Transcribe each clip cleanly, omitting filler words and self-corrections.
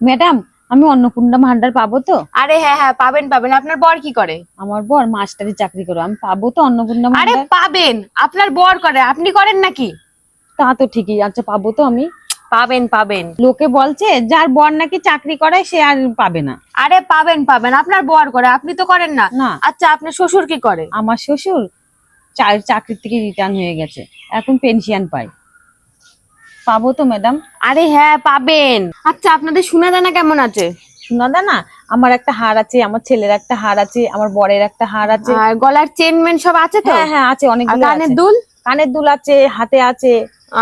Madam, আমি অন্নপূর্ণা ভান্ডার পাবো তো? আরে হ্যাঁ হ্যাঁ, পাবেন পাবেন। আপনার বর কি করে? আমার বর মাস্টারি চাকরি করে, আমি পাবো তো অন্নপূর্ণা আরে ভান্ডার? পাবেন, আপনার বর করে, আপনি করেন নাকি? তা তো ঠিকই, আচ্ছা পাবো তো আমি? পাবেন পাবেন। লোকে বলছে যার বর নাকি চাকরি করে সে আর পাবে না। আরে পাবেন পাবেন, আপনার বর করে, আপনি তো করেন না। না। আচ্ছা, আপনার শ্বশুর কি করে? আমার শ্বশুর চাকরি থেকে রিটার্ন হয়ে গেছে, এখন পেনশন পায়। পাবো তো ম্যাডাম? আরে হ্যাঁ পাবেন। আচ্ছা, আপনাদের সোনা দানা কেমন আছে? শোনা দা না, আমার একটা হার আছে, আমার ছেলের একটা হার আছে, আমার বরের একটা হার আছে। আর গলার চেন মেন সব আছে তো? হ্যাঁ হ্যাঁ আছে, আর অনেকগুলো কানের আছে। দুল? কানের দুল আছে, হাতে আছে।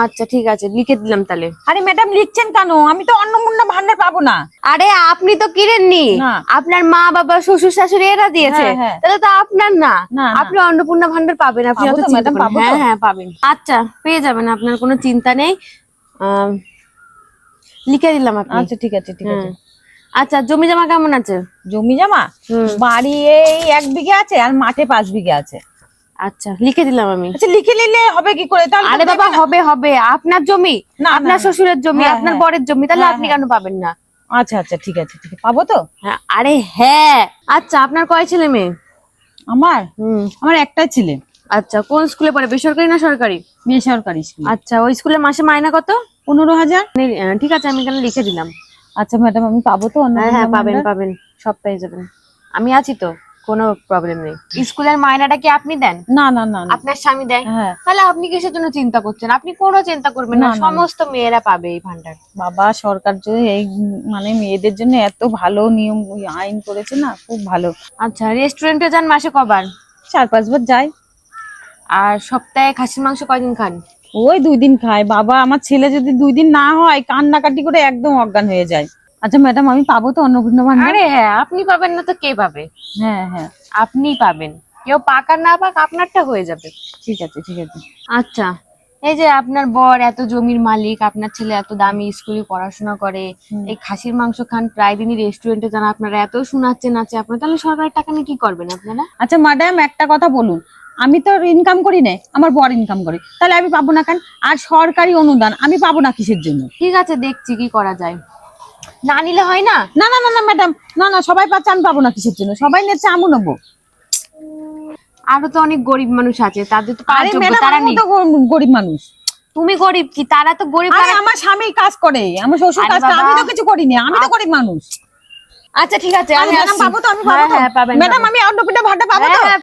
আচ্ছা ঠিক আছে, লিখে দিলাম তাহলে। আরে ম্যাডাম লিখছেন কেন? আমি তো অন্নপূর্ণা ভান্ডার পাবো না। আরে আপনি তো কিনেননি, না। আপনার মা বাবা শ্বশুর শাশুড়ি এরা দিয়েছে। হ্যাঁ, হ্যাঁ। তাহলে তো আপনার না। না, না। আপনি অন্নপূর্ণা ভান্ডার পাবেন, আপনি পাবো অত তো চিন্তা ম্যাডাম, করবেন না। পাবো তো? হ্যাঁ হ্যাঁ পাবেন। আচ্ছা পেয়ে যাবেন, আপনার কোনো চিন্তা নেই। আম, লিখে দিলাম আপনি। আচ্ছা ঠিক আছে, ঠিক আছে। আচ্ছা, জমি জমা কেমন আছে? জমি জমা হুম। বাড়ি এই 1 বিঘা আছে, আর মাঠে 5 বিঘা আছে। আচ্ছা লিখে দিলাম আমি। আচ্ছা লিখে নিলে হবে কি করে তাহলে? আরে বাবা, হবে হবে, আপনার জমি, না, আপনার না। শ্বশুরের জমি, হ্যাঁ, আপনার হ্যাঁ। বরের জমি, তাহলে হ্যাঁ, আপনি হ্যাঁ। কেন পাবেন না? আচ্ছা আচ্ছা ঠিক আছে, ঠিক আছে, পাবো তো? হ্যাঁ, আরে হ্যাঁ। আচ্ছা, আপনার কয় ছেলে মেয়ে? আমার হুম। আমার একটাই ছেলে। আচ্ছা, কোন স্কুলে পড়ে, বেসরকারি না সরকারি? বেসরকারি স্কুল। আচ্ছা, ওই স্কুলে মাসে মাইনা কত? 15,000। ঠিক আছে, আমি এখানে লিখে দিলাম। আচ্ছা ম্যাডাম, আমি পাবো তো হ্যাঁ অন্নপূর্ণা হ্যাঁ পাবেন ভান্ডার? পাবেন, সব পেয়ে যাবেন। আমি আছি তো, কোনো প্রবলেম নেই। স্কুলের মাইনাটা কি আপনি দেন? না না না না। আপনার স্বামী দেয়? হ্যাঁ। তাহলে আপনি কিসের জন্য চিন্তা করছেন? আপনি কোনো চিন্তা করবেন না, না, না, না। সমস্ত মেয়েরা পাবে এই ভান্ডার। বাবা, সরকার যে এই মানে মেয়েদের জন্য এত ভালো নিয়ম আইন করেছে না, খুব ভালো। আচ্ছা, রেস্টুরেন্টে যান মাসে কবার? 4-5 বার যাই। আর সপ্তাহে খাসির মাংস কয়দিন খান? ওই 2 দিন খাই বাবা, আমার ছেলে যদি 2 দিন না হয় কান্নাকাটি করে একদম অজ্ঞান হয়ে যায়। আচ্ছা ম্যাডাম, আমি পাবো তো অন্নপূর্ণা ভান্ডার? আরে হ্যাঁ, আপনি পাবেন না তো কে পাবে? হ্যাঁ হ্যাঁ আপনি পাবেন, কেউ পাক আর না পাক আপনারটা হয়ে যাবে। ঠিক আছে, ঠিক আছে। আচ্ছা, এই যে আপনার বর এত জমির মালিক, আপনার ছেলে এত দামি স্কুলে পড়াশোনা করে, এই খাসির মাংস খান, প্রায় দিনই রেস্টুরেন্টে যান, আপনারা এত শোনাচ্ছেন আছে আপনার, তাহলে সরকারের টাকা নিয়ে কি করবেন আপনারা? আচ্ছা ম্যাডাম, একটা কথা বলুন, আমি তো ইনকাম করি না, আমার বর ইনকাম করে, তাহলে আমি পাবো না কেন? আর সরকারি অনুদান আমি পাবো না কিসের জন্য? ঠিক আছে, দেখছি কি করা যায়। না নিলে হয় না? না না না না ম্যাডাম, না না, সবাই পাচ্ছে, আমি পাবো না কিসের জন্য? সবাই নিচ্ছে, আমিও নেবো। আরো তো অনেক গরিব মানুষ আছে, তাদের তো পাওয়ার আরে যোগ্য, ম্যাডাম, তারা আমি নেই। তো গরিব মানুষ। তুমি গরিব কি? তারা তো গরিব। আরে আমার স্বামী কাজ করে, আমার শ্বশুর আরে কাজ করে, বাবা। আমি তো কিছু করি না, আমি তো গরিব মানুষ। আচ্ছা ঠিক আছে, আরে আমি ম্যাডাম, আসছি। পাবো তো? আমি হ্যাঁ পাবো তো হ্যাঁ পাবেন ম্যাডাম? পাবেন। আমি অন্নপূর্ণা ভান্ডার পাবো হ্যাঁ, তো? হ্যাঁ।